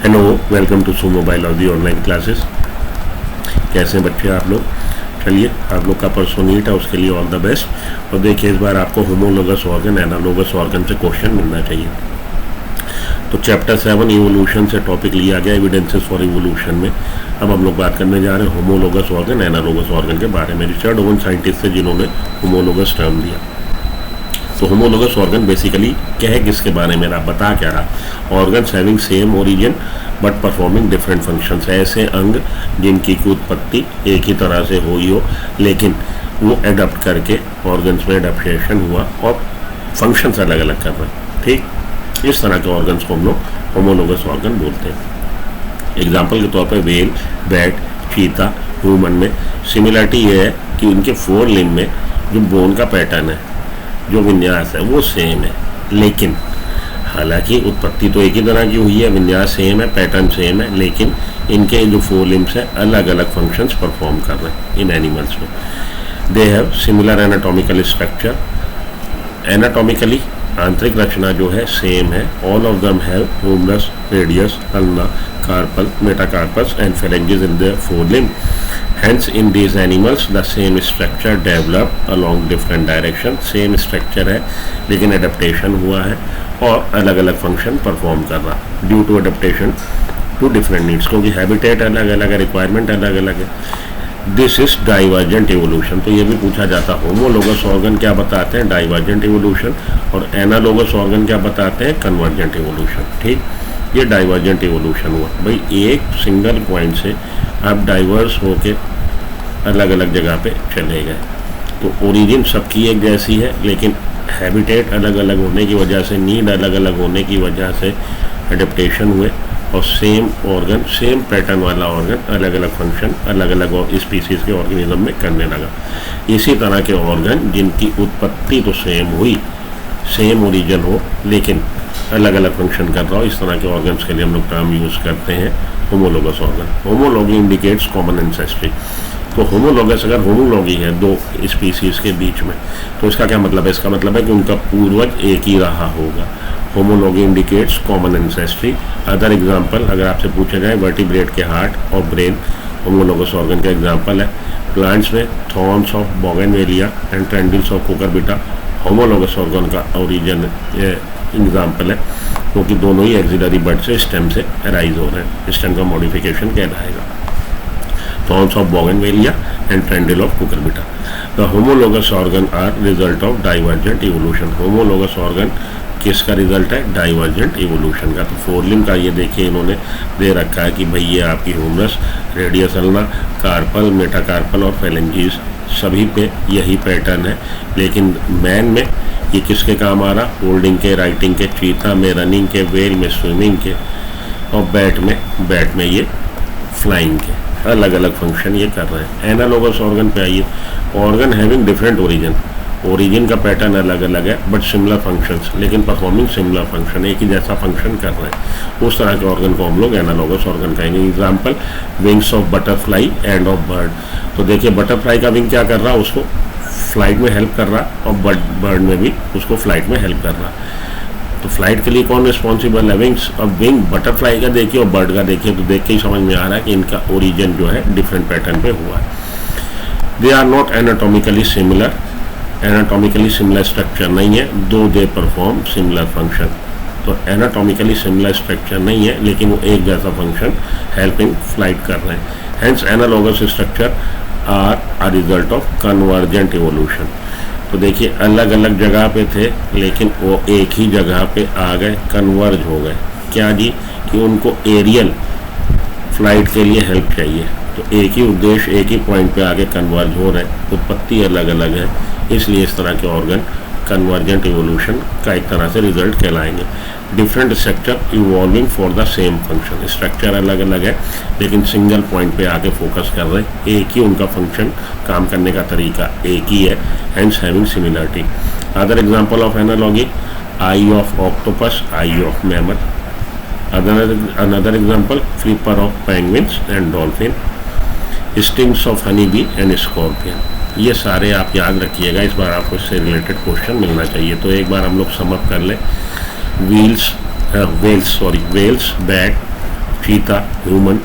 Hello, welcome to सू मोबाइलॉजी online classes. कैसे हैं बच्चे आप लोग? चलिए, आप लोग का परसों नीट है, उसके लिए ऑल द बेस्ट। और देखिए, इस बार आपको होमोलोगस ऑर्गन, एनालोगस ऑर्गन से क्वेश्चन मिलना चाहिए। तो चैप्टर 7 इवोल्यूशन से टॉपिक लिया गया, एविडेंसेस फॉर इवोल्यूशन में। अब हम लोग बात करने जा रहे हैं होमोलोगस ऑर्गन, एनालोगस ऑर्गन के बारे में। रिचर्ड ओवन साइंटिस्ट थे जिन्होंने होमोलोगस टर्म दिया। तो होमोलोगस ऑर्गन बेसिकली कह किसके बारे में रहा, बता क्या रहा? Organs having same origin but performing different functions. ऐसे अंग जिनकी की उत्पत्ति एक ही तरह से हुई हो, लेकिन वो एडप्ट करके ऑर्गन्स में एडप्टेशन हुआ और फंक्शंस अलग अलग कर रहे हैं। ठीक, इस तरह के ऑर्गन्स को हम लोग होमोलोगस ऑर्गन बोलते हैं। एग्जाम्पल के तौर पर वेल, बैट, चीता, ह्यूमन में सिमिलरिटी ये है कि उनके 4 लिम्ब में जो बोन का पैटर्न है, जो विन्यास है, वो सेम है। लेकिन हालांकि उत्पत्ति तो एक ही तरह की हुई है, विन्यास सेम है, पैटर्न सेम है, लेकिन इनके जो 4 लिम्ब्स हैं अलग अलग फंक्शंस परफॉर्म कर रहे हैं इन एनिमल्स में। They have similar anatomical structure. Anatomically आंतरिक रचना जो है सेम है। All of them have humerus, radius, ulna, carpal, metacarpus and phalanges in the 4 limb. Hence, in these animals, the same structure developed along different direction. Same structure है, लेकिन adaptation हुआ है और अलग अलग function perform कर रहा due to adaptation to different needs, क्योंकि habitat अलग अलग है, requirement अलग अलग है। This is divergent evolution। तो ये भी पूछा जाता है होमोलोगस ऑर्गन क्या बताते हैं, डाइवर्जेंट इवोल्यूशन, और एनालोगस ऑर्गन क्या बताते हैं, कन्वर्जेंट इवोल्यूशन। ठीक, ये डाइवर्जेंट इवोल्यूशन हुआ। भाई एक सिंगल पॉइंट से आप डाइवर्स होके अलग अलग जगह पे चले गए। तो ओरिजिन सबकी एक जैसी है, लेकिन हैबिटेट अलग अलग होने की वजह से, नीड अलग अलग होने की वजह से एडेप्टेशन हुए, और सेम ऑर्गन, सेम पैटर्न वाला ऑर्गन अलग अलग फंक्शन अलग अलग स्पीसीज के ऑर्गेनिज्म में करने लगा। इसी तरह के ऑर्गन जिनकी उत्पत्ति तो सेम हुई, सेम ओरिजिन हो, लेकिन अलग अलग फंक्शन कर रहा हो, इस तरह के ऑर्गन्स के लिए हम लोग टर्म यूज़ करते हैं homologous organ. Homology indicates common ancestry. तो होमोलोगस, अगर होमोलॉगी है 2 स्पीसीज के बीच में, तो इसका क्या मतलब है? इसका मतलब है कि उनका पूर्वज एक ही रहा होगा। Homology indicates common ancestry. Other example अगर आपसे पूछा जाए, वर्टिब्रेट के हार्ट और ब्रेन होमोलोगस ऑर्गन का एग्जांपल है। प्लांट्स में thorns of bougainvillea and tendrils of cucurbita homologous organ का ओरिजिन एग्जाम्पल है, क्योंकि दोनों ही एक्सिलरी बर्ड से, स्टेम से अराइज हो रहे हैं। स्टेम का मॉडिफिकेशन कहलाएगा। Thorns of Bougainvillea and Trendle of Cucurbita. The homologous organ are result of divergent evolution. Homologous organ किसका रिजल्ट है? डाइवर्जेंट इवोल्यूशन का। तो 4 लिम्ब का ये देखिए इन्होंने दे रखा है कि भाई ये आपकी humerus, radius, ulna, carpal, metacarpal और फेलेंजीज, सभी पे यही पैटर्न है। लेकिन मैन में ये किसके काम आ रहा? होल्डिंग के, राइटिंग के, चीता में रनिंग के, वेल में स्विमिंग के, और बैट में ये फ्लाइंग के। अलग अलग फंक्शन ये कर रहे हैं। एनालोगस ऑर्गन पे आइए। ऑर्गन हैविंग डिफरेंट ओरिजिन का पैटर्न अलग अलग है, बट सिमिलर फंक्शंस, लेकिन परफॉर्मिंग सिमिलर फंक्शन, एक ही जैसा फंक्शन कर रहे हैं। उस तरह के ऑर्गन को हम लोग एनालोगस ऑर्गन कहेंगे। Example, wings of butterfly end of bird. तो देखिए बटरफ्लाई का विंग क्या कर रहा है? उसको फ्लाइट में हेल्प कर रहा, और बर्ड में भी उसको फ्लाइट में हेल्प कर रहा। तो फ्लाइट के लिए कौन रिस्पॉन्सिबल है? विंग्स। अब विंग बटरफ्लाई का देखिए और बर्ड का देखिए, तो देख के ही समझ में आ रहा है कि इनका ओरिजिन जो है डिफरेंट पैटर्न पे हुआ है। They are not anatomically similar. Anatomically similar structure नहीं है, though they perform similar function. तो एनाटॉमिकली सिमिलर स्ट्रक्चर नहीं है, लेकिन वो एक जैसा फंक्शन हेल्प इन फ्लाइट कर रहे हैं। Hence analogous structure are a result of convergent evolution. तो देखिए अलग अलग जगह पे थे, लेकिन वो एक ही जगह पे आ गए, कन्वर्ज हो गए। क्या जी? कि उनको एरियल फ्लाइट के लिए हेल्प चाहिए, तो एक ही उद्देश्य, एक ही पॉइंट पे आके कन्वर्ज हो रहे हैं। उत्पत्ति अलग अलग है, इसलिए इस तरह के ऑर्गन कन्वर्जेंट इवोल्यूशन का एक तरह से रिजल्ट कहलाएंगे। Different structure evolving for the same function. Structure अलग अलग है, लेकिन सिंगल पॉइंट पे आके फोकस कर रहे हैं। एक ही उनका फंक्शन, काम करने का तरीका एक ही है, hence having similarity. Other example of analogy, I of octopus, eye of mammoth. Another example, flipper of penguins and dolphin, stings of honey bee and scorpion. ये सारे आप याद रखिएगा, इस बार आपको इससे रिलेटेड क्वेश्चन मिलना चाहिए। तो एक बार हम लोग समअप कर लें। Whales, bat, cheetah, human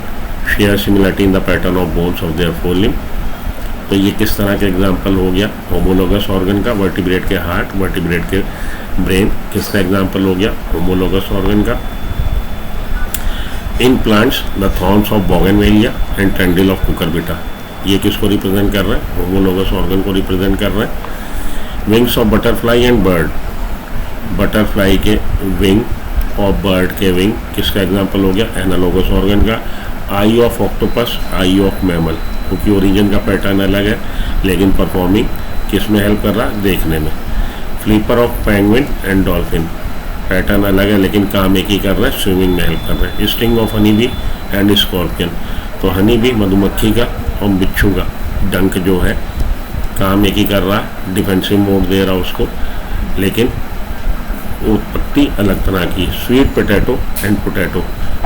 share similarity in the pattern of bones of their four limb. तो ये किस तरह का एग्जाम्पल हो गया? होमोलोगस ऑर्गन का, वर्टिब्रेट के हार्ट, वर्टिब्रेट के ब्रेन, किसका एग्जाम्पल हो गया? होमोलोगस ऑर्गन का। In plants the thorns of bougainvillea and tendril of cucurbita, ये किसको रिप्रेजेंट कर रहा है? होमोलोगस ऑर्गन को रिप्रेजेंट कर रहा है। Wings of butterfly and bird, butterfly के विंग और बर्ड के विंग, किसका एग्जाम्पल हो गया? एनालोगस ऑर्गन का। Eye of octopus, eye of mammal, क्योंकि ओरिजिन का पैटर्न अलग है लेकिन परफॉर्मिंग किस में हेल्प कर रहा है? देखने में। Flipper of penguin and dolphin, pattern अलग है लेकिन काम एक ही कर रहा है, स्विमिंग में हेल्प कर रहा है। Sting of honey bee and scorpion, तो हनी बी मधुमक्खी का और बिच्छू का डंक जो है काम एक ही कर रहा है, डिफेंसिव मोड दे रहा है उसको, लेकिन उत्पत्ति अलग तरह की। Sweet potato and potato,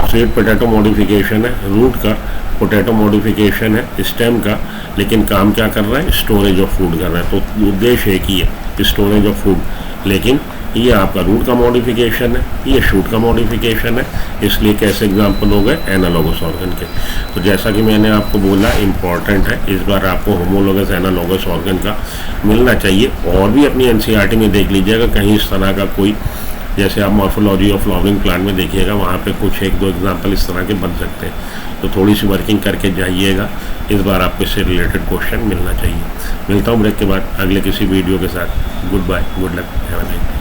sweet potato modification है रूट का, पोटैटो मॉडिफिकेशन है स्टेम का, लेकिन काम क्या कर रहा है? स्टोरेज ऑफ फूड कर रहा है। तो उद्देश्य एक ही है, स्टोरेज ऑफ फूड, लेकिन ये आपका रूट का मॉडिफिकेशन है, ये शूट का मॉडिफिकेशन है, इसलिए कैसे एग्जाम्पल हो गए? एनालोगस ऑर्गन के। तो जैसा कि मैंने आपको बोला इम्पॉर्टेंट है, इस बार आपको होमोलोगस एनालोगस ऑर्गन का मिलना चाहिए, और भी अपनी एनसीईआरटी में देख लीजिएगा कहीं इस तरह का कोई, जैसे आप मॉर्फोलॉजी ऑफ फ्लावरिंग प्लांट में देखिएगा वहाँ पे कुछ एक दो एग्जाम्पल इस तरह के बन सकते हैं। तो थोड़ी सी वर्किंग करके जाइएगा, इस बार आपको इससे रिलेटेड क्वेश्चन मिलना चाहिए। मिलता हूँ ब्रेक के बाद अगले किसी वीडियो के साथ। Good bye, good luck, have a nice day.